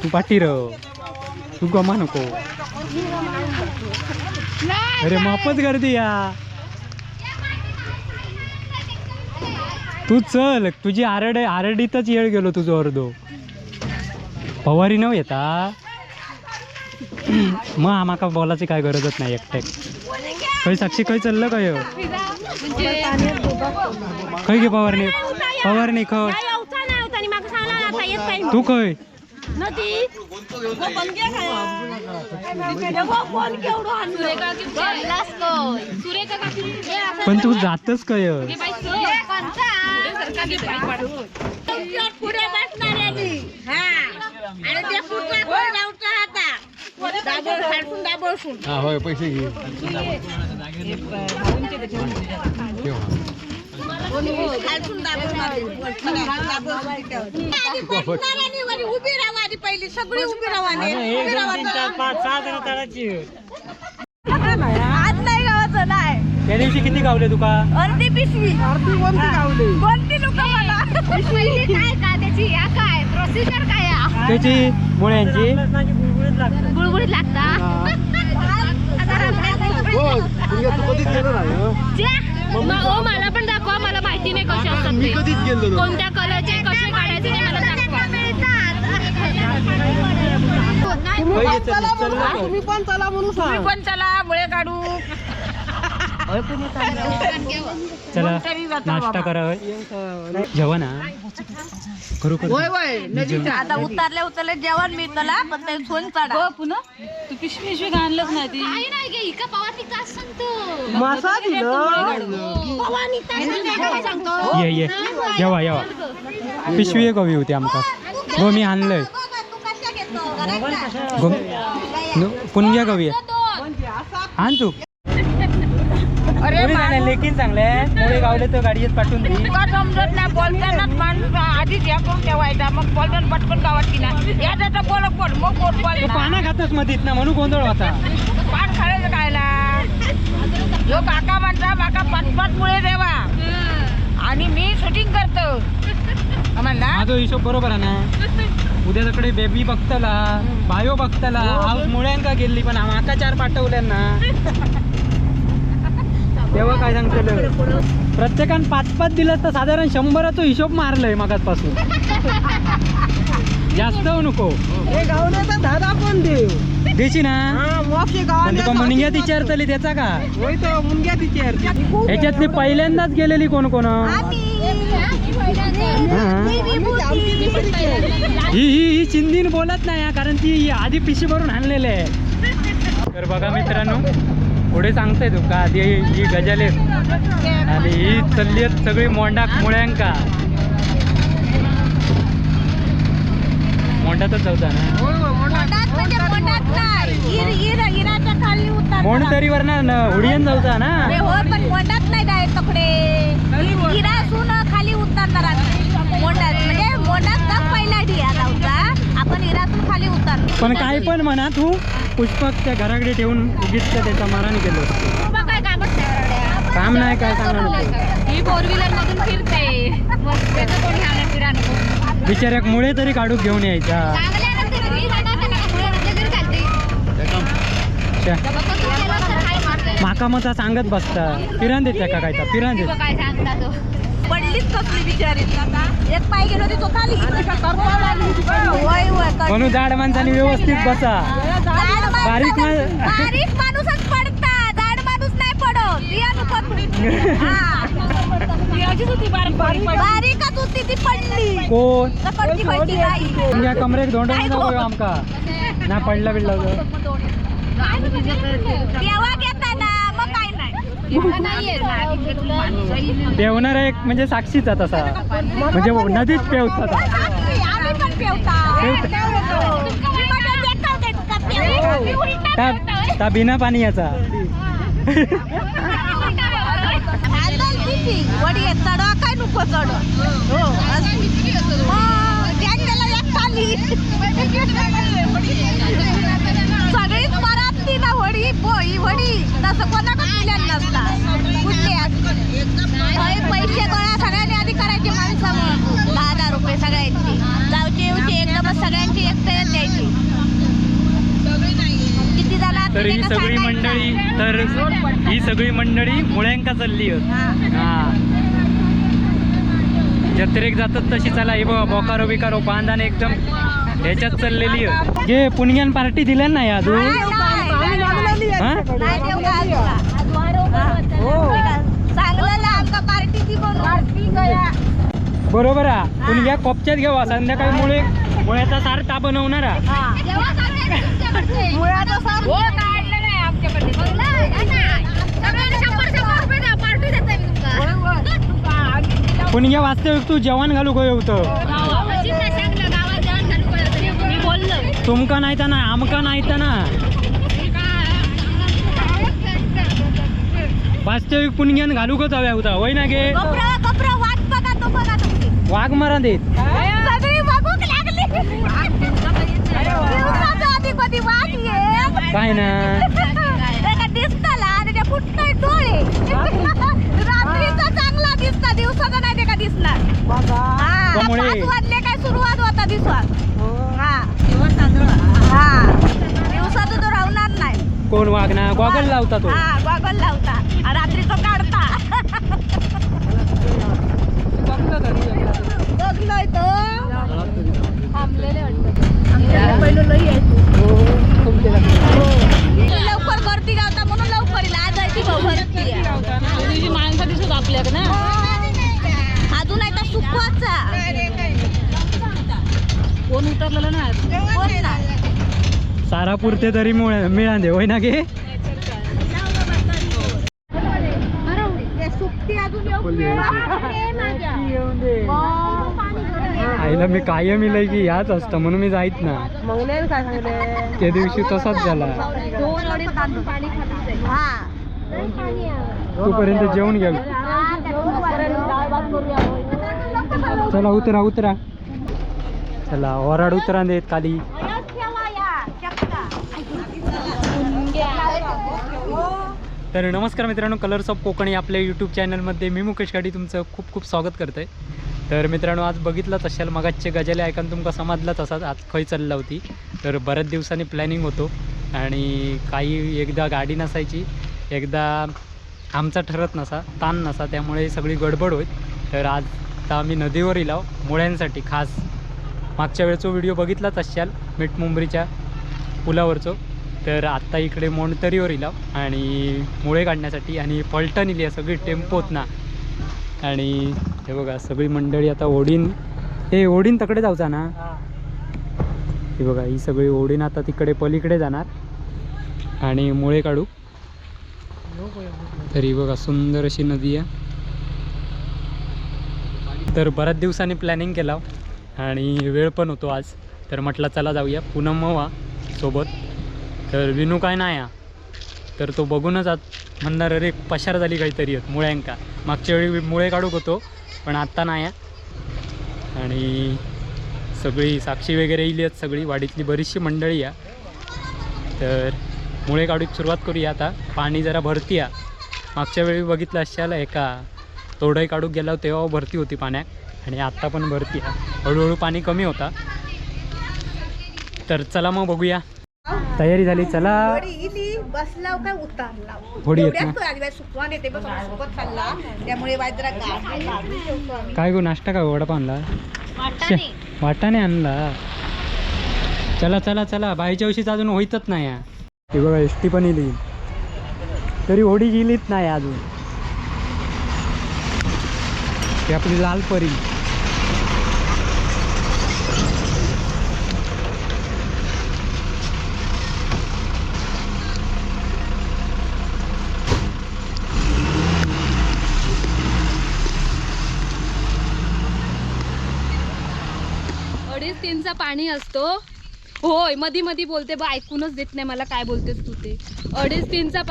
तू पाठी र तू गमा नको. अरे मापच गर्दी या. तू चल तुझी आरडीतच येळ गेलो तुझो अर्धो. पवारी न येता मग माका बोलायची काय गरजच नाही एकट्याक. खंय साक्षी खंय चाललं काय खंय गे पवारणी पवारणी खंय तू खंय पण तू जातच काय होय पैसे घे उभी राहा पहिली सगळी उभी राहा. आज नाही गावाचं नाही. त्या दिवशी किती गावले तुका? अर्धी पिशवी. अर्धी कोणती गावली? कोणती लोक मला काय का त्याची या काय प्रोसिजर काय त्याची मुळ्यांची गुळगुळीत लागता. मला पण दाखवा मला माहिती नाही कसे असतात कोणत्या कलरचे कसे काढायचे ते मला दाखवा. तुम्ही पण चला म्हणून सांग. पण चला मुळे काढू. चला नाश्ता करा जेवण आता उतरले जेवण मी तुला पण ते सोन चढा पुन्हा तू पिशवी घालच नाही ती नाही गे इका पवानी काय सांगतो मासा पवानी काय सांगतो ये येवा पिशवी कवी होती आमका गो मी आणलंय पुण्या कवी आण तू. अरे लेकीन चांगले मुळे गावले तर गाडीत पाठवून दे. समजत नाही बोलतानाच माणूस आधीच या करून ठेवायचा मग बोलताना पटकन गावात की नाही याचा बोलत पण मग बोल बोल पाना खातच मधीत ना म्हणून गोंधळ होता. पाठ खायचं कायला जो काका म्हणता माका 5-5 मुळे देवा आणि मी शूटिंग करतो म्हणला. माझा हिशोब बरोबर आहे ना. उद्या तकडे बेबी बघतला बायो बघतला हाऊस मुळ्यांका गेली पण माका 4 पाठवल्या ना तेव्हा काय सांगतलं. प्रत्येकान 5-5 दिलं तर साधारण 100चा हिशोब मारलंय मागासपासून. जास्त नको हे गावण्याचा दादा पण देव देशी ना. मुनग्या विचारतली त्याचा का होय तो मुनग्या विचार. ह्याच्यातली पहिल्यांदाच गेलेली कोण ही चिंदीन बोलत नाही कारण ती आधी पिशी भरून आणलेले आहे. तर बघा मित्रांनो पुढे सांगताय तुका आधी ही गजाले आणि ही चालली आहेत सगळी मोंडा मुळ्यांका. मोंडातच होता ना मोंड तरीवर ना उडियन जाऊचा ना पण मोंडात नाही काय तकडे हिरा असून खाली उतरणार मोंडात म्हणजे मोंडात पहिला ढिया जाऊचा आपण हिरातून खाली उतरलो. पण काय पण म्हणा तू पुष्पक त्या घराकडे ठेवून उगीच त्याचा माराने केलं. काम नाही काय सांगणार ही 4 व्हीलर मधून फिरते बिचाऱ्याक मुळे तरी काढून घेऊन यायचा. माका मता सांगत बसता फिरान देत का काय फिरान देत पडलीच कसली बिचारी एक पाय गेलो तो खाली म्हणून जाड माणसाने व्यवस्थित बसा. बारीक माणूसच पडता जाड माणूस नाही पडत. बारीकच होती ती पडली कोण तुझ्या कमरेक धोंड आमका ना पडला बिडला तेव्हा घेताना मग काय नाही पेवणारा एक म्हणजे साक्षीचा तसा म्हणजे नदीत पेवतात त्या बिना पाणी याचा वडी चढ काय नको चढ सगळीच पराबती ना वडी पोळी वडी तसं कोणाकडे नसला कुठले पैसे गोळा सगळ्यांनी आधी करायचे माणसं तर ही का सगळी सांगायचं? मंडळी ही सगळी मंडळी मुळ्यांका चालली आहेत. हा. हा जत्रेक जातात तशी चला हे बघा बोकारो बिकारो बांधाने एकदम ह्याच्यात चाललेली आहे. जे पुण्यान पार्टी दिल्या ना या तू नाही, नाही. हा नाही देऊ का आजूला? चांगलं आमका पार्टी ती बनवू. बरोबर आहे. पुण्या कोपच्यात घेवा संध्याकाळी मुळ्याचा सार ता बनवणारा. मुळाचा सार हो काढलं नाही आमच्याकडे. सगळ्यांना 100 रुपये द्या, पार्टी देते मी तुमका. पुण्या वास्तविक तू जेवण घालू गयो होतं मी बोललो. तुमका नाही तर ना आमका नाही तर ना वास्तविक पुण्यान घालू का जाव्या होता होय ना गे. कपरा वाट बघा तो बघा तुमची. वाघ मारा देत सगळी बघूक लागली. दिवसाचं आधी कधी वाघ ये. काय ना त्याला दिसताला त्याच्या फुटतोय डोळे. रात्रीचा चांगला दिसता, दिवसाचा नाही ते का दिसणार. हा, त्यामुळे- 5 वाजले काय सुरुवात होता दिवसात. हा हा दिवसाचं तो राहणार नाही. कोण वाघ ना गॉगल लावता तो. हा गॉगल लावता आणि रात्रीचं काढता. बघलोय तो थांबलेले वाटतं. पहिलं लई आहे लवकर गर्दी गावता म्हणून लवकर येईल. आज आहे ती भरती माणसं दिसत आपल्याकडे ना. अजून आहे तर सुकवाचा कोण उतरलेलं ना कोण नाही. सारा पुरते तरी मिळाले होय ना गे. सुट्टी अजून येऊ आईला मी कायम इलय की याच असतं म्हणून मी जाईत ना. मग नाही काय सांगले त्या दिवशी तसाच झाला. 2 अडीच तांदूळ पाणी खाली. हा तोपर्यंत जेवण घ्या. चला उतरा उतरा. चला ओराड उतरा देत खाली. तर नमस्कार मित्रांनो, कलर्स ऑफ कोकणी आपल्या यूट्यूब चॅनलमध्ये मी मुकेश गाडी तुमचं खूप खूप स्वागत करतो आहे. तर मित्रांनो आज बघितलंच असाल मगाचे गजाले ऐकून तुमका समजलाच असाच आज खय चालला होती. तर बऱ्याच दिवसांनी प्लॅनिंग होतो आणि काही एकदा गाडी नसायची, एकदा आमचा ठरत नसा, ताण नसा, त्यामुळे सगळी गडबड होत. तर आज आता आम्ही नदीवर इलाव मुळ्यांसाठी खास. मागच्या वेळेचा व्हिडिओ बघितलाच असाल मिठमुंबरीच्या पुलावरचो. तर आत्ता इकडे मोंडतरीवर इलाव आणि मुळे काढण्यासाठी आणि पलटण इली आहे सगळी टेम्पोत ना. आणि हे बघा सगळी मंडळी आता ओढीन ओढीन तकडे जाऊचा ना. हे बघा ही सगळी ओढीन आता तिकडे पलीकडे जाणार आणि मुळे काढू. तरी बघा सुंदर अशी नदी आहे. तर बऱ्याच दिवसांनी प्लॅनिंग केला आणि वेळ पण होतो आज. तर म्हटलं चला जाऊया. पूनम वा सोबत. तर विनू काय नाही तर तो बघूनच आज म्हणणार अरे पशार झाली काहीतरी आहेत मुळ्यांका. मागच्या वेळी मुळे काढूक होतो पण आत्ता नाही. आणि सगळी साक्षी वगैरे इली आहेत, सगळी वाडीतली बरीचशी मंडळी आहे. तर मुळे काढूक सुरुवात करूया आता. पाणी जरा भरती आहे. मागच्या वेळी बघितलं अशाला एका तोडई काढूक गेला तेव्हा भरती होती पाण्यात आणि आत्ता पण भरती आहे. हळूहळू पाणी कमी होता. तर चला मग बघूया. तयारी झाली चला. बसला काय उतारला होडी येत ना. सुकवा नेते बस सोबत चालला त्यामुळे जरा काय गो नाश्ता काय वडापाव आणला. वाटाणे आणला. चला चला चला. बाईच्या वर्षीच अजून होईतच नाही. हे बघा एस टी पण येईल तरी होडी गेलीच नाही अजून. ती आपली लाल परी. अडीच तीनचा पाणी असतो. होय मधी मधी बोलते बा, ऐकूनच देत नाही मला काय बोलतेस तू ते. 2:30चा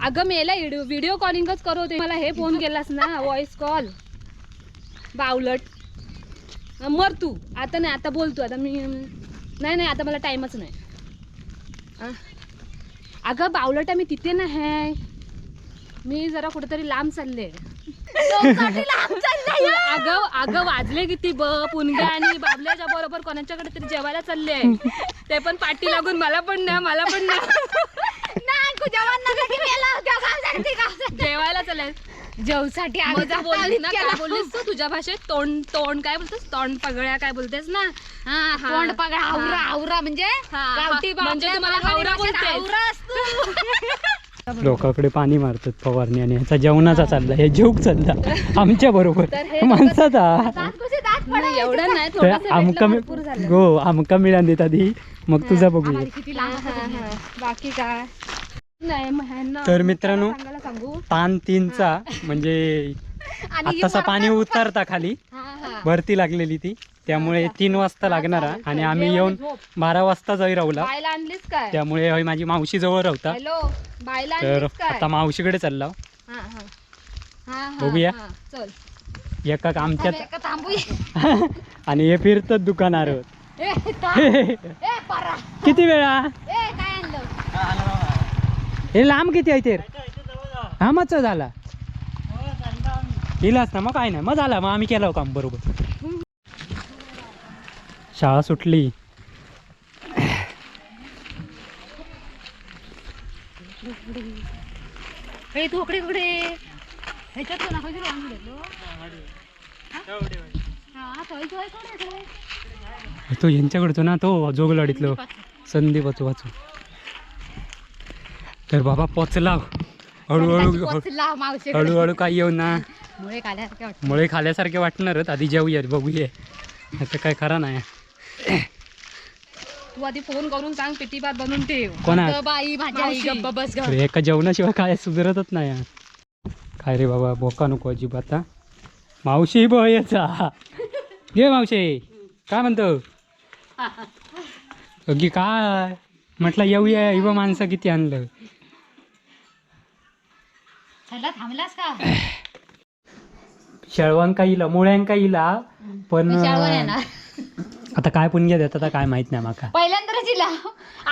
अगं मेला व्हिडिओ कॉलिंगच करवते मला. हे फोन केलास ना व्हॉइस कॉल बावलट. मर तू आता नाही. आता बोल तू. आता मी नाही आता मला टाईमच नाही. अगं बावलटा मी तिथे नाही. मी जरा कुठेतरी लांब चालले. अगं अगं वाजले किती पुणग्या आणि बाबल्याच्या बरोबर कोणाच्याकडे तरी जेवायला चालले. ते पण पाठी लागून मला पण नाही. जेवायला चलाय जेवसाठी बोललीस ना काय बोललीस तू तुझ्या भाषेत तोंड तोंड काय बोलतेस तोंड पगळ्या काय बोलतेस ना तोंड पगळा हावरा हावरा म्हणजे गावठी म्हणजे तुम्हाला हावरा बोलतेस लोकांकडे पाणी मारतात फवारणी आणि ह्याचा जेवणाचा चालला हे जेवक चालला आमच्या बरोबर माणसाचा एवढं नाही तर थोडंसं आमका भेटलं, भरपूर झालं. गो आमका मिळान देत आधी मग तुझा बघूया बाकी काय नाही मग ह्यांना तर मित्रांनो सांगायला सांगू पान 3चा म्हणजे आतासा पाणी उतरता खाली भरती लागलेली ती त्यामुळे 3 वाजता लागणार आहे. आणि आम्ही येऊन 12 वाजता जाई राहूला बायला आणलीस काय त्यामुळे होय माझी मावशी जवळ राहता हॅलो बायला तर आणलीस काय आता मावशीकडे चालला हा, हा. हा, हा, बघूया. हा, चल एका आमच्यात एका थांबूया आणि हे फिरतात दुकानावर ए, थांब. ए, परा. किती वेळा ए, काय आणलं हे लांब किती आहे ते हा मग झाला इलाच ना मग काय नाही मग झाला मग आम्ही केलं काम बरोबर शाळा सुटली ए, तू इकडे इकडे ह्याच्यात ना कधी आणून घेतलो हा थोडी तो यांच्याकडचं ना तो जोगलाडीतलं संदीप वाचू तर बाबा पोचला हळूहळू हळूहळू काय येऊ ना मुळे काढल्यासारखे वाटतं मुळे खाल्यासारखे वाटणारच आधी जेवूया बघूया आता काय खरा नाही तू आधी फोन करून सांग पिटी भात बनवून ठेव कोणा बाई माझ्या आई गप्प बस ग. अरे एका जेवणाशिवाय काय सुधारतच नाही यार. काय रे बाबा बोका नको अजिबात हा. मावशी बयचा घे मावशी काय म्हणतो अगी काय म्हटलं येऊया इव माणसं किती आणलं चला थांबलास का शेळवांका इला मुळ्यांका इला पण शाळवन येणार आता काय पुण्य देत आता काय माहित नाही माका पहिल्यांदा तिला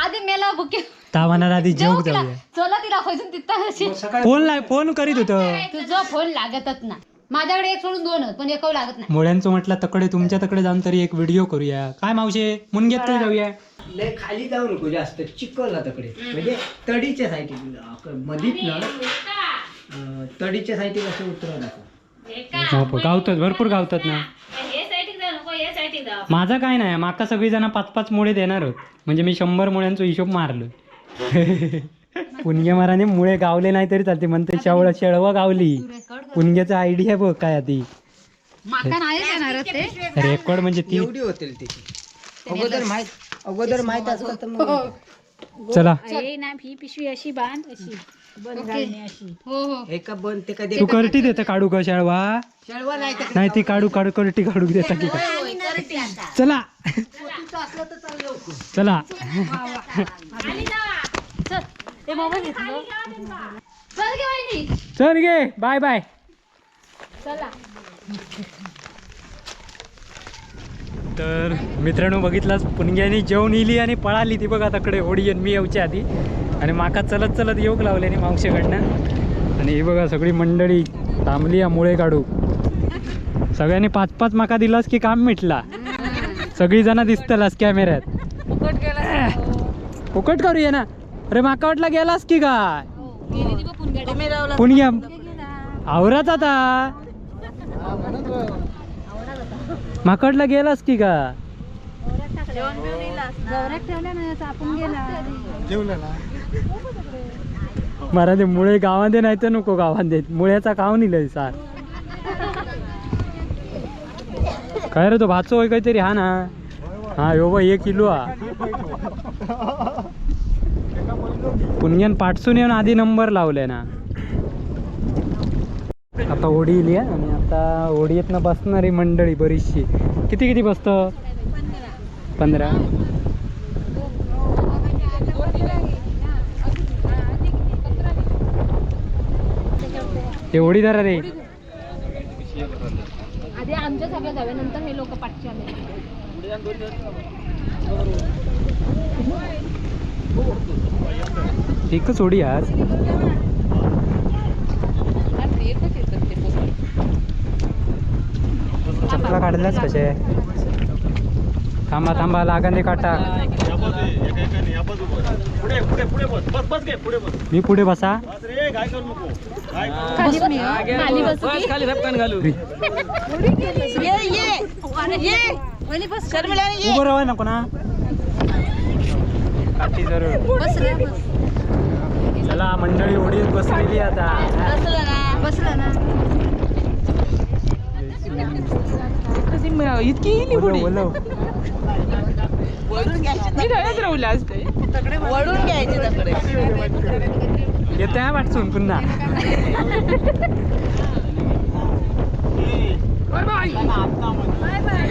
आधी मेला बुके ता म्हणा आधी जेवक जाऊया चला तिला खोजून तिथं फोन करीत होतं तुझं फोन लागतच ना माझ्याकडे एक सोडून 2 पण एक लागत नाही मुळ्यांचं म्हटलं तकडे तुमच्या तकडे जाऊन तरी एक व्हिडिओ करूया काय मावशे मुनग्यात तरी जाऊया लय खाली जाऊ नको जास्त चिखल तकडे म्हणजे तडीच्या साईटी मधीत ना तडीच्या साईटी कसं उतरव नको गावतात भरपूर गावतात ना माझा काय नाही माका सगळी जण 5-5 मुळे देणार होत म्हणजे मी 100 मुळ्यांचा हिशोब मारलो पुणगे माराने मुळे गावले नाही तरी चालते म्हणते शेळवा गावली पुणग्याचा आयडिया बघ काय आधी माका नाही देणार ते रेकॉर्ड म्हणजे ती एवढी होतील त्याची अगोदर माहित असतं तर मग चला ही पिशवी अशी बांध अशी हो हो एका बंद ते कधी तू करटी देता काढू का शेळवा शेळवा नाही तर नाही ती काढू करटी काढू देता की काय चला चला चल गे वहिनी चल गे बाय बाय तर मित्रांनो बघितलास पुणग्यानी जेवण इली आणि पळाली ती बघा तकडे होडी आणि मी येऊच्या आधी आणि माका चलत चलत येऊक लावल्याने मावशीकडनं आणि ही बघा सगळी मंडळी थांबली या मुळे काढू सगळ्यांनी 5-5 माका दिलास की काम मिटला सगळी जण दिसतलास कॅमेऱ्यात फुकट करूया ना अरे माका वाटला गेलास की काय पुणग्या आवराच आता माकडला गेलास की का मला ते मुळे गावात नाही तर नको गावात देत मुळ्याचा काव निलय सार काय रे तो भाचो होय काहीतरी हा ना हा यो बा 1 किलो हा पुण्यान पाठसून येऊन आधी नंबर लावलाय ना आता होडी इली आणि आता होडीतनं बसणारी मंडळी बरीचशी किती बसतं 15 ते होडी धरा रे आधी आमच्या सगळ्या जावे नंतर हे लोक पाठचे आले एकच होडी आज चपला काढल्याच कसे थांबा थांबा लागंदे काटा मी पुढे बसा खाली बसू की? उभं राहाय नको ना काठी जरूर चला मंडळी ओढीत बसलेली आता इतकी इली पुढे वळून राहुल असते घ्यायचे तकडे येते वाटसून पुन्हा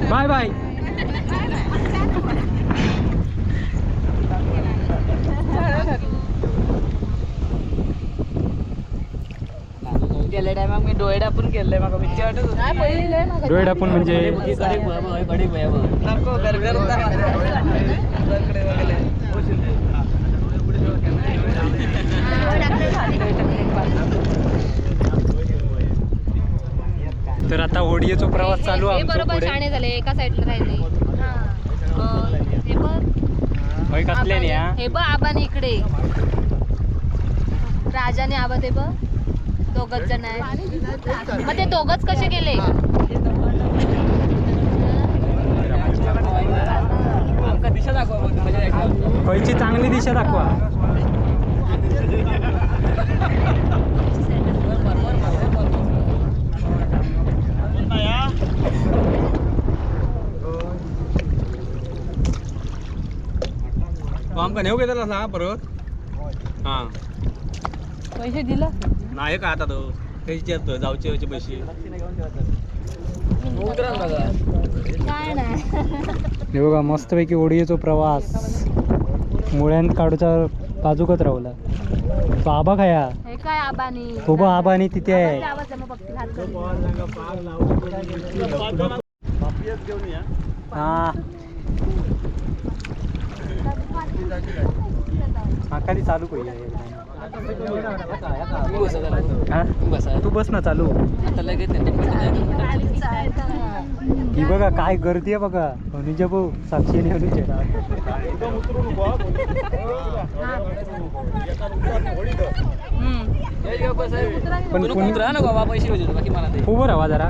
बाय बाय गेल्या टायमाक मी डोळे डापून गेले माका भीती वाटत होती. डोळे डापून म्हणजे नको गरगर तर आता ओढीचा प्रवास चालू हे आमचा बरोबर पुढे शाणे झाले एका साईडला राहिले हे बघ होय कसल्याने हा हे बघ आबाने इकडे राजाने आबा ते बघ दोघच जण आहे मग ते दोघच कसे गेले दिशा दाखवा खयची चांगली दिशा दाखवा आमका नेऊ घेतला ना परत हा पैसे दिला नाही का आता तो काही जाऊचे पैसे काय नाही हे बघा मस्तपैकी ओढीचा प्रवास मुळ्यान काढूचा बाजूकच राहुला तो आबा खाया हे काय आबानी उभा आबा आणि तिथे आहे आवाज आहे मग बघतील हात करून. हा हा खाली चालू करूया हा? तू बस ना चालू ही बघा काय गर्दी आहे बघा अनुजा भाऊ साक्षी आणि अनुजा पण कोणी पैसे होते बाकी मला ते उभं राहा जरा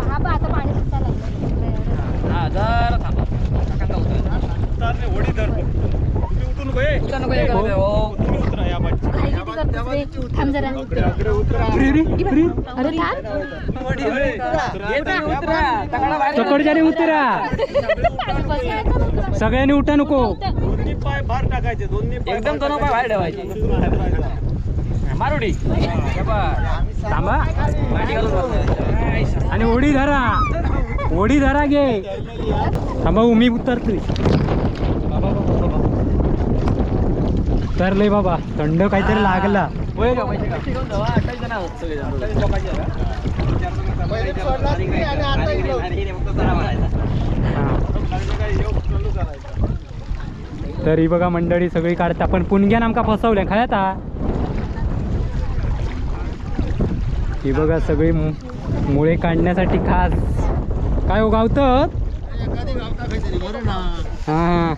हा बघ आता पाणी सुटायला लागलं. हा जरा थांबा काकांना घाई किती करतोस रे? थांब जरा. अरे थांब. चकडच्याने उतरा सगळ्यांनी उठा नको पाय बाहेर टाकायचे दोन्ही एकदम दोन पाय बाहेर ठेवायचे मारुडी थांबा आणि ओढी धरा घे थांबा मी उतरतोय उतरले बाबा थंड काहीतरी लागला तरी बघा मंडळी सगळी काढता पण पुणग्यान आमका फसवल्या काय आता ही बघा सगळी मुळे काढण्यासाठी खास काय हो गावतात हा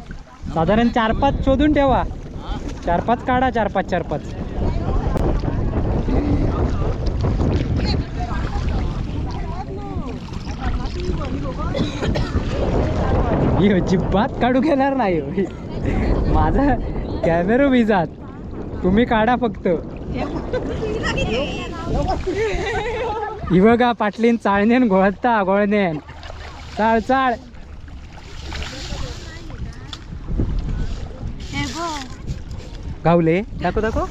साधारण 4-5 शोधून ठेवा 4-5 काढा 4-5 ही अजिबात काढू घेणार नाही हो. माझा कॅमेरा विजात तुम्ही काढा फक्त ही बघा पाटलीन चाळण्यान घोळता गोळण्यान चाळ गावले दाखव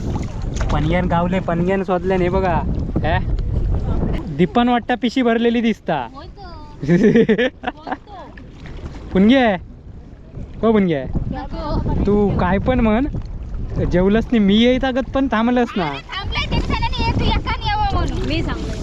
पनग्यान गावले पनग्यान शोधल्यान हे बघा दीपन वाटता पिशी भरलेली दिसता पुणगे हो पुणगे तू काय पण म्हण जेवलंस नाही मी येत अगत पण थांबलंस ना मी सांगतो